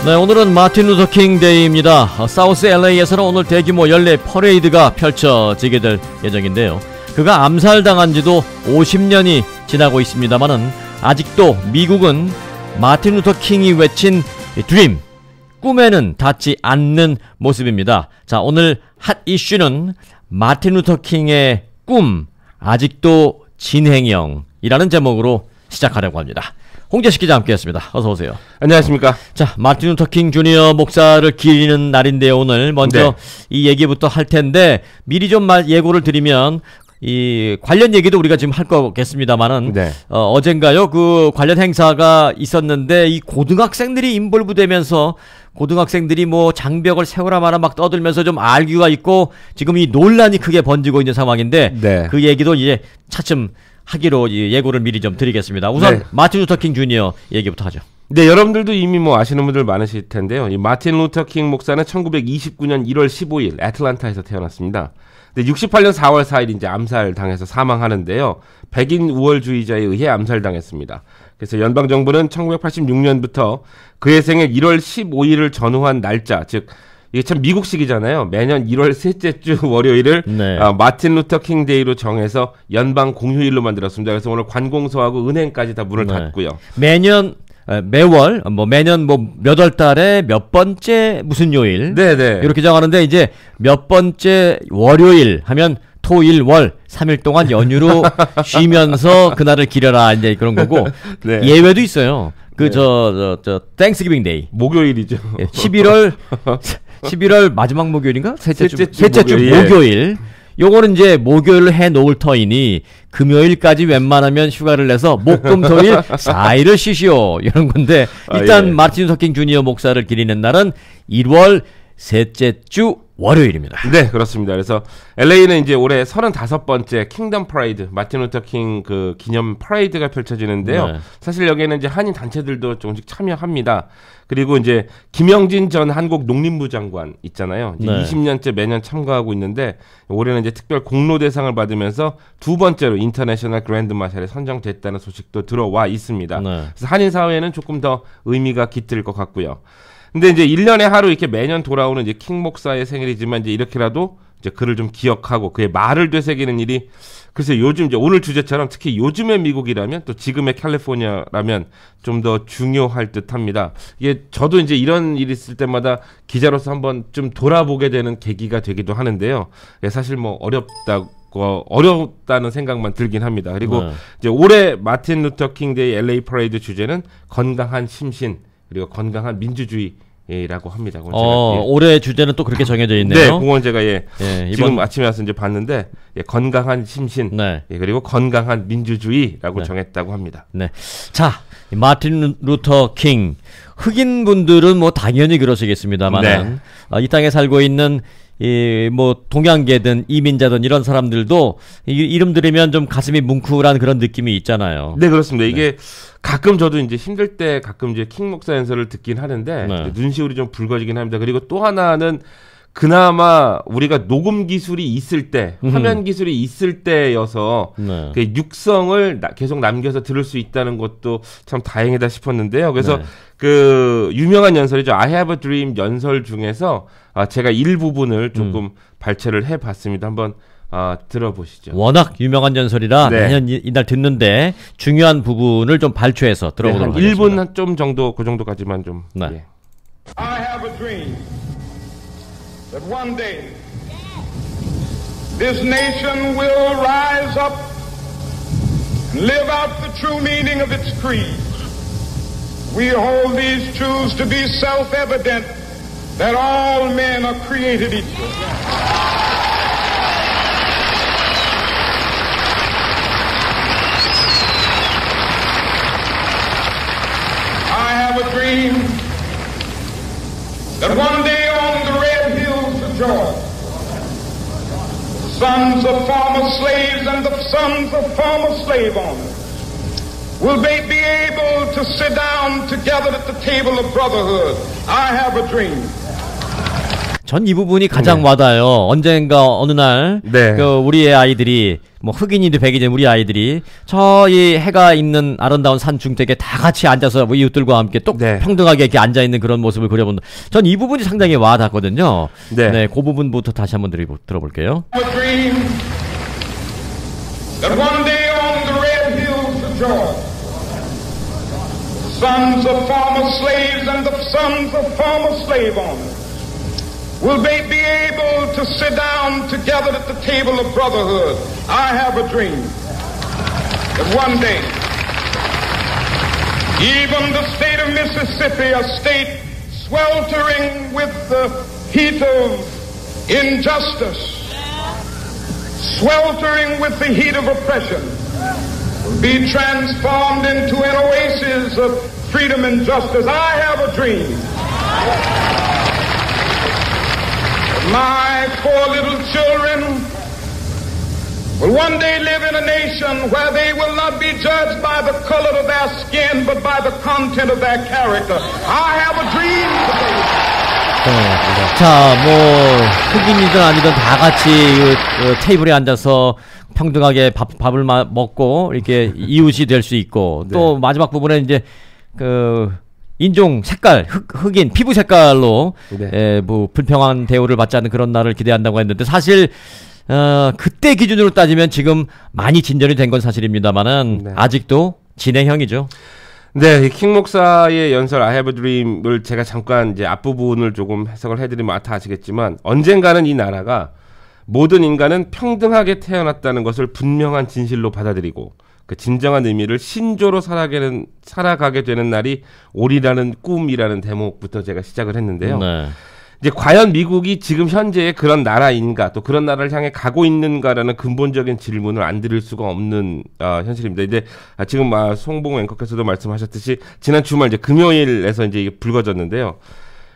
네, 오늘은 마틴 루터 킹 데이입니다. 사우스 LA에서는 오늘 대규모 연례 퍼레이드가 펼쳐지게 될 예정인데요. 그가 암살당한 지도 50년이 지나고 있습니다만은 아직도 미국은 마틴 루터 킹이 외친 드림, 꿈에는 닿지 않는 모습입니다. 자, 오늘 핫 이슈는 마틴 루터 킹의 꿈, 아직도 진행형이라는 제목으로 시작하려고 합니다. 홍재식 기자 함께했습니다. 어서 오세요. 안녕하십니까. 자, 마틴 루터 킹 주니어 목사를 기리는 날인데요. 오늘 먼저 이 얘기부터 할 텐데 미리 좀 예고를 드리면 이 관련 얘기도 우리가 지금 할 거겠습니다만은 어젠가요 그 관련 행사가 있었는데 이 고등학생들이 인볼브되면서 고등학생들이 뭐 장벽을 세우라 마라 막 떠들면서 좀 알규가 있고 지금 이 논란이 크게 번지고 있는 상황인데 그 얘기도 이제 차츰 하기로 예고를 미리 좀 드리겠습니다. 우선 마틴 루터 킹 주니어 얘기부터 하죠. 네, 여러분들도 이미 뭐 아시는 분들 많으실 텐데요. 이 마틴 루터 킹 목사는 1929년 1월 15일 애틀란타에서 태어났습니다. 근데 68년 4월 4일 이제 암살당해서 사망하는데요. 백인 우월주의자에 의해 암살당했습니다. 그래서 연방정부는 1986년부터 그의 생일 1월 15일을 전후한 날짜, 즉 이게 참 미국식이잖아요. 매년 1월 셋째 주 월요일을 마틴 루터 킹 데이로 정해서 연방 공휴일로 만들었습니다. 그래서 오늘 관공서하고 은행까지 다 문을 닫고요. 매월 매년 몇 월 달에 몇 번째 무슨 요일 이렇게 정하는데 이제 몇 번째 월요일 하면 토, 일, 월 3일 동안 연휴로 쉬면서 그날을 기려라 이제 그런 거고 예외도 있어요. 땡스기빙 데이 목요일이죠. 11월 마지막 목요일인가? 셋째 주 목요일. 요거는 이제 목요일을 해 놓을 터이니 금요일까지 웬만하면 휴가를 내서 목금토일 4일을 쉬시오 이런 건데 일단 마틴 루터 킹 주니어 목사를 기리는 날은 1월 셋째 주 월요일입니다. 네, 그렇습니다. 그래서 LA는 이제 올해 35번째 킹덤 프라이드, 마틴 루터 킹 그 기념 프라이드가 펼쳐지는데요. 사실 여기에는 이제 한인 단체들도 조금씩 참여합니다. 그리고 이제 김영진 전 한국 농림부 장관 있잖아요. 이제 20년째 매년 참가하고 있는데 올해는 이제 특별 공로 대상을 받으면서 두 번째로 인터내셔널 그랜드 마샬에 선정됐다는 소식도 들어와 있습니다. 그래서 한인 사회에는 조금 더 의미가 깃들 것 같고요. 근데 이제 1년에 하루 이렇게 매년 돌아오는 이제 킹 목사의 생일이지만 이제 이렇게라도 이제 그를 좀 기억하고 그의 말을 되새기는 일이 글쎄 요즘 이제 오늘 주제처럼 특히 요즘의 미국이라면 또 지금의 캘리포니아라면 좀 더 중요할 듯합니다. 이게 저도 이제 이런 일이 있을 때마다 기자로서 한번 좀 돌아보게 되는 계기가 되기도 하는데요. 사실 뭐 어렵다는 생각만 들긴 합니다. 그리고 이제 올해 마틴 루터 킹 데이 LA 퍼레이드 주제는 건강한 심신 그리고 건강한 민주주의라고 합니다. 올해 주제는 또 그렇게 정해져 있네요. 네, 그건 제가 지금 아침에 와서 이제 봤는데 건강한 심신 그리고 건강한 민주주의라고 정했다고 합니다. 네, 자 마틴 루터 킹 흑인 분들은 뭐 당연히 그러시겠습니다만 이 땅에 살고 있는 동양계든 이민자든 이런 사람들도 이름 들으면 좀 가슴이 뭉클한 그런 느낌이 있잖아요. 네, 그렇습니다. 이게 가끔 저도 이제 힘들 때 가끔 이제 킹 목사 연설을 듣긴 하는데 눈시울이 좀 붉어지긴 합니다. 그리고 또 하나는 그나마 우리가 녹음 기술이 있을 때, 화면 기술이 있을 때여서 그 육성을 계속 남겨서 들을 수 있다는 것도 참 다행이다 싶었는데요. 그래서 그 유명한 연설이죠. I have a dream 연설 중에서 제가 일부분을 조금 발췌를 해봤습니다. 한번 들어보시죠. 워낙 유명한 연설이라 매년 이날 듣는데 중요한 부분을 좀 발췌해서 들어보도록 하겠습니다. 1분 좀 정도 그 정도까지만 좀. I have a dream that one day this nation will rise up and live out the true meaning of its creed. We hold these truths to be self-evident that all men are created equal. I have a dream that one day on the red hills of Georgia, the sons of former slaves and the sons of former slave owners will they be able to sit down together at the table of brotherhood. I have a dream. 전 이 부분이 가장 와닿아요. 언젠가 어느 날 우리의 아이들이 뭐 흑인이든 백인이든 우리 아이들이 이 해가 있는 아름다운 산 중택에 다 같이 앉아서 뭐 이웃들과 함께 또 평등하게 이렇게 앉아 있는 그런 모습을 그려본다. 전 이 부분이 상당히 와닿거든요. 네, 그 부분부터 다시 한번 들어볼게요. Sons of former slaves and the sons of former slave owners will they be able to sit down together at the table of brotherhood. I have a dream that one day even the state of Mississippi, a state sweltering with the heat of injustice, sweltering with the heat of oppression, will be transformed into an oasis of freedom and justice. I have a dream. My 4 little children will one day live in a nation where they will not be judged by the color of their skin, but by the content of their character. I have a dream today. 자, 뭐 흑인이든 아니든 다 같이 테이블에 앉아서 평등하게 밥을 먹고 이렇게 이웃이 될 수 있고 또 마지막 부분에 이제 인종 색깔 흑인 피부 색깔로 뭐 불평한 대우를 받지 않는 그런 날을 기대한다고 했는데 사실 그때 기준으로 따지면 지금 많이 진전이 된 건 사실입니다만은 아직도 진행형이죠. 네, 킹 목사의 연설 I have a dream을 제가 잠깐 이제 앞부분을 조금 해석을 해드리면 다 아시겠지만 언젠가는 이 나라가 모든 인간은 평등하게 태어났다는 것을 분명한 진실로 받아들이고 그 진정한 의미를 신조로 살아가게 되는 날이 오리라는 꿈이라는 대목부터 제가 시작을 했는데요. 이제 과연 미국이 지금 현재의 그런 나라인가 또 그런 나라를 향해 가고 있는가라는 근본적인 질문을 안 드릴 수가 없는 현실입니다. 이제 지금 송봉 앵커께서도 말씀하셨듯이 지난 주말 이제 금요일에서 이제 이게 불거졌는데요.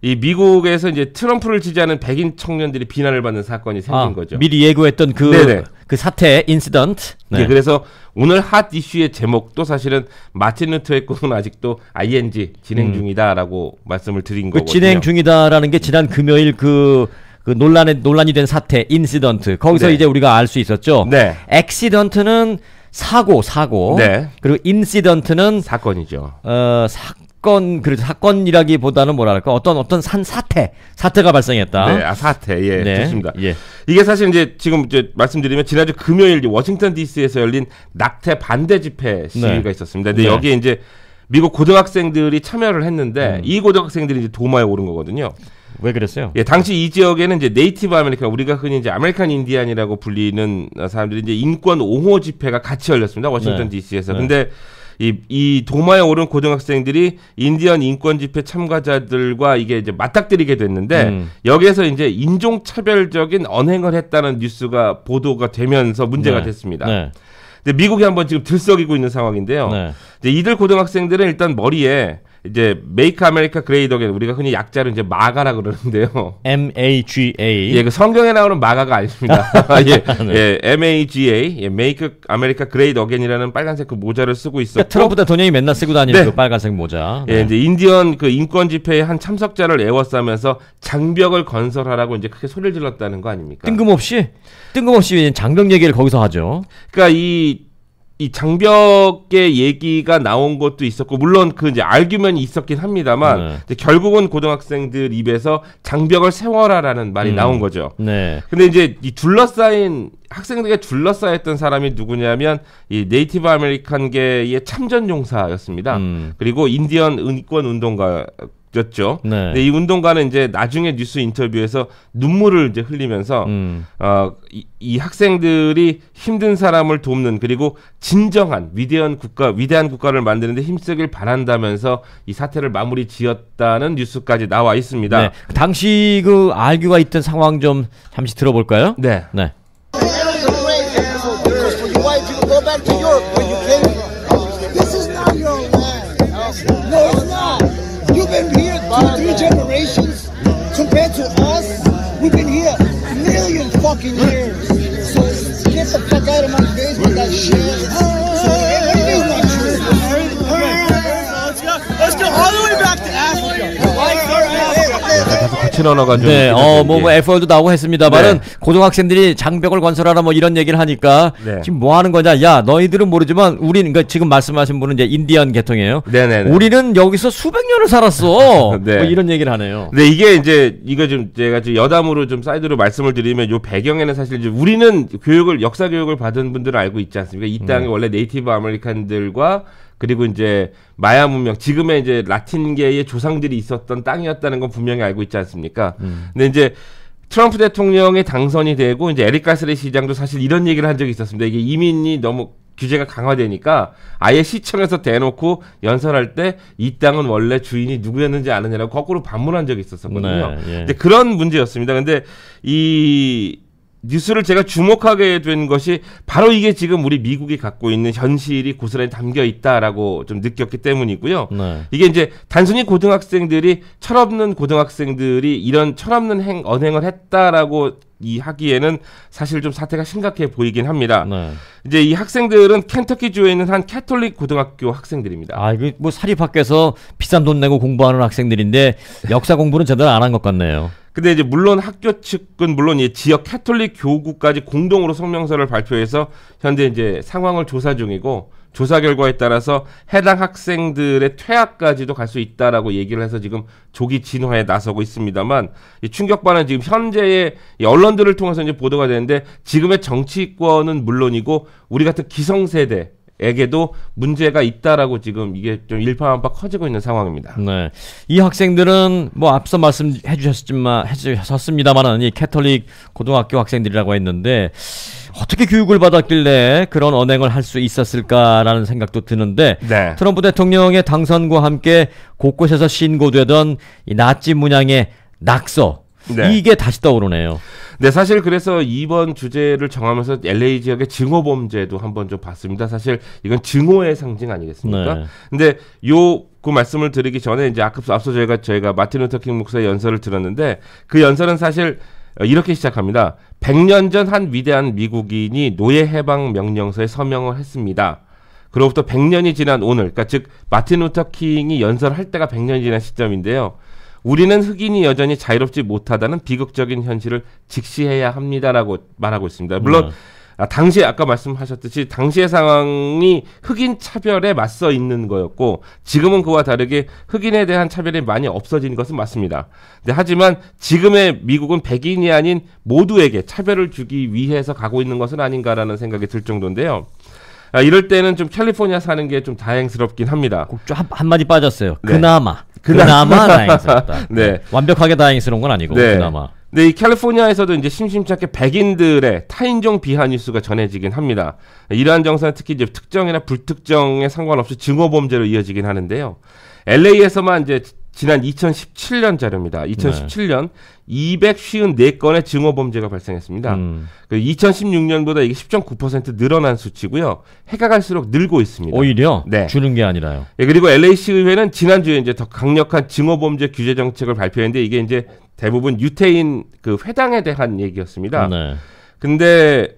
이 미국에서 이제 트럼프를 지지하는 백인 청년들이 비난을 받는 사건이 생긴 거죠. 미리 예고했던 그 사태, 인시던트. 네, 그래서 오늘 핫 이슈의 제목도 사실은 마틴 루터의 꿈은 아직도 ING 진행 중이다라고 말씀을 드린 거거든요. 진행 중이다라는 게 지난 금요일 논란이 된 사태, 인시던트. 거기서 이제 우리가 알 수 있었죠. 액시던트는 사고. 그리고 인시던트는 사건이죠. 사건이라기보다는 뭐랄까 어떤 사태가 발생했다. 사태. 좋습니다. 이게 사실 이제 지금 말씀드리면 지난주 금요일 워싱턴 DC에서 열린 낙태 반대 집회 시위가 있었습니다. 근데 여기에 이제 미국 고등학생들이 참여를 했는데 이 고등학생들이 이제 도마에 오른 거거든요. 왜 그랬어요? 당시 이 지역에는 이제 네이티브 아메리칸, 우리가 흔히 이제 아메리칸 인디안이라고 불리는 사람들이 이제 인권 옹호 집회가 같이 열렸습니다. 워싱턴 DC에서. 근데 이 도마에 오른 고등학생들이 인디언 인권 집회 참가자들과 이게 이제 맞닥뜨리게 됐는데 여기에서 이제 인종차별적인 언행을 했다는 뉴스가 보도가 되면서 문제가 됐습니다. 근데 미국이 한번 지금 들썩이고 있는 상황인데요. 이제 이들 고등학생들은 일단 머리에 이제 Make America Great Again, 우리가 흔히 약자로 이제 마가라 그러는데요. MAGA. 그 성경에 나오는 마가가 아닙니다. MAGA, Make America Great Again이라는 빨간색 그 모자를 쓰고 있었고. 그러니까 트럼프 대통령이 맨날 쓰고 다니는 그 빨간색 모자. 이제 인디언 그 인권 집회의 한 참석자를 에워싸면서 장벽을 건설하라고 이제 크게 소리를 질렀다는 거 아닙니까? 뜬금없이 장벽 얘기를 거기서 하죠. 그러니까 이 장벽의 얘기가 나온 것도 있었고, 물론 그 이제 알규면이 있었긴 합니다만, 이제 결국은 고등학생들 입에서 장벽을 세워라라는 말이 나온 거죠. 근데 이제 이 학생들에게 둘러싸였던 사람이 누구냐면, 이 네이티브 아메리칸계의 참전용사였습니다. 그리고 인디언 인권 운동가, 였죠. 근데 이 운동가는 이제 나중에 뉴스 인터뷰에서 눈물을 이제 흘리면서 이 학생들이 힘든 사람을 돕는, 그리고 진정한 위대한 국가를 만드는데 힘쓰길 바란다면서 이 사태를 마무리 지었다는 뉴스까지 나와 있습니다. 당시 그 알규가 있던 상황 좀 잠시 들어볼까요? You've been here 2-3 generations. Compared to us, we've been here a million fucking years. So get the fuck out of my face with that shit. Let's go all the way back to Africa. 매치 러너가 좀. 네, 뭐 F1도 나오고 했습니다만은 고등학생들이 장벽을 건설하라 뭐 이런 얘기를 하니까 지금 뭐 하는 거냐? 야, 너희들은 모르지만 우리는 그러니까 지금 말씀하신 분은 이제 인디언 계통이에요. 네네네. 우리는 여기서 수백 년을 살았어. 네. 뭐 이런 얘기를 하네요. 네, 이게 이제 이거 좀 제가 좀 여담으로 좀 사이드로 말씀을 드리면 요 배경에는 사실 이제 우리는 역사 교육을 받은 분들은 알고 있지 않습니까? 이 땅이 원래 네이티브 아메리칸들과 그리고 이제 마야 문명, 지금의 이제 라틴계의 조상들이 있었던 땅이었다는 건 분명히 알고 있지 않습니까? 근데 이제 트럼프 대통령이 당선이 되고 이제 에릭 가스리 시장도 사실 이런 얘기를 한 적이 있었습니다. 이게 이민이 너무 규제가 강화되니까 아예 시청에서 대놓고 연설할 때 이 땅은 원래 주인이 누구였는지 아느냐라고 거꾸로 반문한 적이 있었거든요. 네, 근데 그런 문제였습니다. 근데 이 뉴스를 제가 주목하게 된 것이 바로 이게 지금 우리 미국이 갖고 있는 현실이 고스란히 담겨 있다라고 좀 느꼈기 때문이고요. 네. 이게 이제 단순히 철없는 고등학생들이 이런 철없는 언행을 했다라고 하기에는 사실 좀 사태가 심각해 보이긴 합니다. 네. 이제 이 학생들은 켄터키주에 있는 한 캐톨릭 고등학교 학생들입니다. 아, 이거 뭐 사립학교에서 비싼 돈 내고 공부하는 학생들인데 역사 공부는 제대로 안 한 것 같네요. 근데 이제 물론 학교 측은 물론 이 지역 캐톨릭 교구까지 공동으로 성명서를 발표해서 현재 이제 상황을 조사 중이고 조사 결과에 따라서 해당 학생들의 퇴학까지도 갈 수 있다라고 얘기를 해서 지금 조기 진화에 나서고 있습니다만 이 충격받는 지금 현재의 이 언론들을 통해서 이제 보도가 되는데 지금의 정치권은 물론이고 우리 같은 기성세대 에게도 문제가 있다라고 지금 이게 좀 일파만파 커지고 있는 상황입니다. 네, 이 학생들은 뭐 앞서 말씀해 주셨습니다만은 이 캐톨릭 고등학교 학생들이라고 했는데 어떻게 교육을 받았길래 그런 언행을 할 수 있었을까라는 생각도 드는데 네. 트럼프 대통령의 당선과 함께 곳곳에서 신고되던 이 나치 문양의 낙서 네. 이게 다시 떠오르네요. 네, 사실 그래서 이번 주제를 정하면서 LA 지역의 증오범죄도 한번 좀 봤습니다. 사실 이건 증오의 상징 아니겠습니까? 네. 근데 그 말씀을 드리기 전에 이제 앞서 저희가 마틴 루터 킹 목사의 연설을 들었는데 그 연설은 사실 이렇게 시작합니다. 100년 전 한 위대한 미국인이 노예 해방 명령서에 서명을 했습니다. 그로부터 100년이 지난 오늘, 그러니까 즉 마틴 루터 킹이 연설할 때가 100년이 지난 시점인데요. 우리는 흑인이 여전히 자유롭지 못하다는 비극적인 현실을 직시해야 합니다라고 말하고 있습니다. 물론 당시에 아까 말씀하셨듯이 당시의 상황이 흑인 차별에 맞서 있는 거였고 지금은 그와 다르게 흑인에 대한 차별이 많이 없어진 것은 맞습니다. 하지만 지금의 미국은 백인이 아닌 모두에게 차별을 주기 위해서 가고 있는 것은 아닌가라는 생각이 들 정도인데요. 이럴 때는 좀 캘리포니아 사는 게 좀 다행스럽긴 합니다. 좀 한마디 빠졌어요. 그나마 다행스럽다. 네. 완벽하게 다행스러운 건 아니고 네. 그나마. 네, 이 캘리포니아에서도 이제 심심치 않게 백인들의 타인종 비하 뉴스가 전해지긴 합니다. 이러한 정서는 특히 이제 특정이나 불특정에 상관없이 증오범죄로 이어지긴 하는데요. LA에서만 이제 지난 2017년 자료입니다. 2017년 네. 254건의 증오범죄가 발생했습니다. 2016년보다 이게 10.9% 늘어난 수치고요. 해가 갈수록 늘고 있습니다. 오히려 네. 주는 게 아니라요. 네, 그리고 LA시의회는 지난주에 이제 더 강력한 증오범죄 규제 정책을 발표했는데 이게 이제 대부분 유태인 그 회당에 대한 얘기였습니다. 네. 근데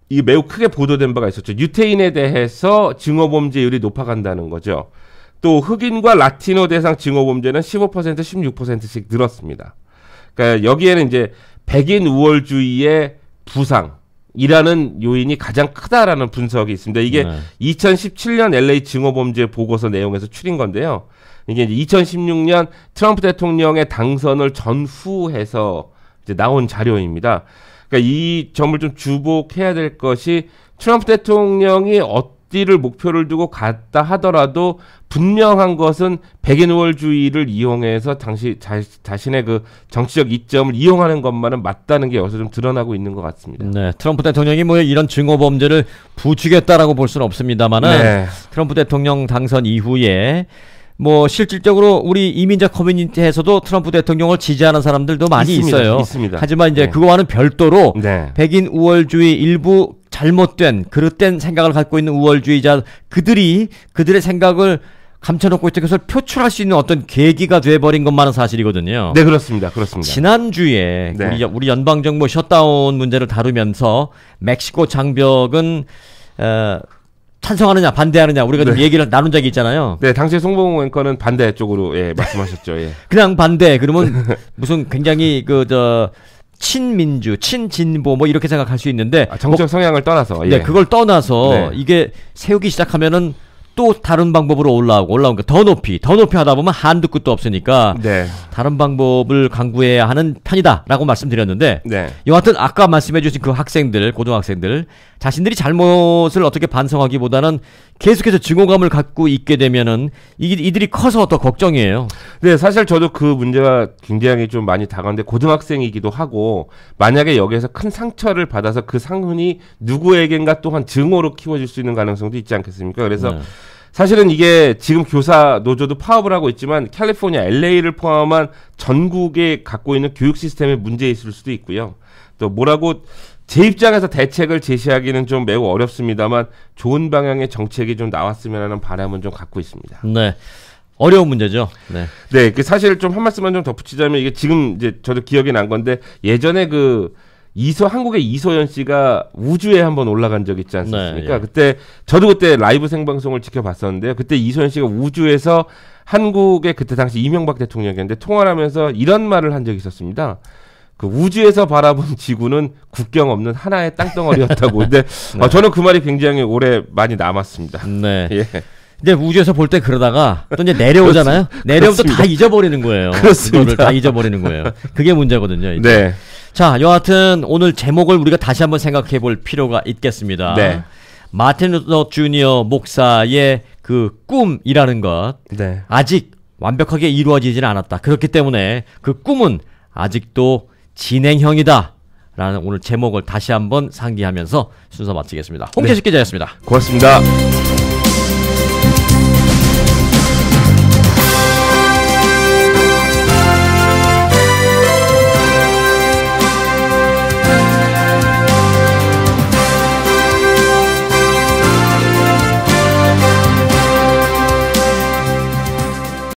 이게 매우 크게 보도된 바가 있었죠. 유태인에 대해서 증오범죄율이 높아간다는 거죠. 또 흑인과 라티노 대상 증오범죄는 15%, 16%씩 늘었습니다. 그러니까 여기에는 이제 백인 우월주의의 부상이라는 요인이 가장 크다라는 분석이 있습니다. 이게 2017년 LA 증오범죄 보고서 내용에서 추린 건데요. 이게 이제 2016년 트럼프 대통령의 당선을 전후해서 이제 나온 자료입니다. 그러니까 이 점을 좀 주목해야 될 것이 트럼프 대통령이 어디를 목표를 두고 갔다 하더라도 분명한 것은 백인 우월주의를 이용해서 자신의 그 정치적 이점을 이용하는 것만은 맞다는 게 여기서 좀 드러나고 있는 것 같습니다. 네, 트럼프 대통령이 뭐 이런 증오범죄를 부추겼다라고 볼 수는 없습니다만은 네. 트럼프 대통령 당선 이후에 뭐 실질적으로 우리 이민자 커뮤니티에서도 트럼프 대통령을 지지하는 사람들도 많이 있어요. 있습니다. 하지만 이제 네. 그거와는 별도로 네. 백인 우월주의 일부 잘못된 그릇된 생각을 갖고 있는 우월주의자 그들의 생각을 감춰놓고 있던 것을 표출할 수 있는 어떤 계기가 돼버린 것만은 사실이거든요. 네, 그렇습니다. 지난주에 네. 우리 연방정부 셧다운 문제를 다루면서 멕시코 장벽은 찬성하느냐 반대하느냐 우리가 좀 얘기를 나눈 적이 있잖아요. 네, 당시 송봉 앵커는 반대 쪽으로 예, 말씀하셨죠. 예. 그냥 반대 그러면 무슨 굉장히 친민주, 친진보 뭐 이렇게 생각할 수 있는데 정치적 성향을 떠나서 네, 그걸 떠나서 이게 세우기 시작하면은 또 다른 방법으로 올라오니까 더 높이 하다 보면 한두 끝도 없으니까 다른 방법을 강구해야 하는 편이다라고 말씀드렸는데 여하튼 아까 말씀해주신 그 학생들, 고등학생들 자신들이 잘못을 어떻게 반성하기보다는 계속해서 증오감을 갖고 있게 되면은 이들이 커서 더 걱정이에요. 네, 사실 저도 그 문제가 굉장히 좀 많이 다가오는데 고등학생이기도 하고 만약에 여기에서 큰 상처를 받아서 그 상흔이 누구에겐가 또한 증오로 키워질 수 있는 가능성도 있지 않겠습니까? 그래서 사실은 이게 지금 교사 노조도 파업을 하고 있지만 캘리포니아 LA를 포함한 전국에 갖고 있는 교육 시스템에 문제 있을 수도 있고요. 또 뭐라고 제 입장에서 대책을 제시하기는 좀 매우 어렵습니다만 좋은 방향의 정책이 좀 나왔으면 하는 바람은 좀 갖고 있습니다. 네. 어려운 문제죠. 네. 네, 사실 좀 한 말씀만 좀 덧붙이자면 이게 지금 이제 저도 기억이 난 건데 예전에 한국의 이소연 씨가 우주에 한번 올라간 적 있지 않습니까? 그때 저도 그때 라이브 생방송을 지켜봤었는데요. 그때 이소연 씨가 우주에서 한국의 그때 당시 이명박 대통령이었는데 통화를 하면서 이런 말을 한 적이 있었습니다. 그 우주에서 바라본 지구는 국경 없는 하나의 땅덩어리였다고. 근데 저는 그 말이 굉장히 오래 많이 남았습니다. 네. 예. 근데 우주에서 볼 때 그러다가 또 이제 내려오잖아요. 내려오면 또 다 잊어버리는 거예요. 그렇습니다. 그거를 다 잊어버리는 거예요. 그게 문제거든요. 이제. 네. 자, 여하튼 오늘 제목을 우리가 다시 한번 생각해 볼 필요가 있겠습니다. 네. 마틴 루터 주니어 목사의 그 꿈이라는 것 아직 완벽하게 이루어지지는 않았다. 그렇기 때문에 그 꿈은 아직도 진행형이다. 라는 오늘 제목을 다시 한번 상기하면서 순서 마치겠습니다. 홍재식 기자였습니다. 고맙습니다.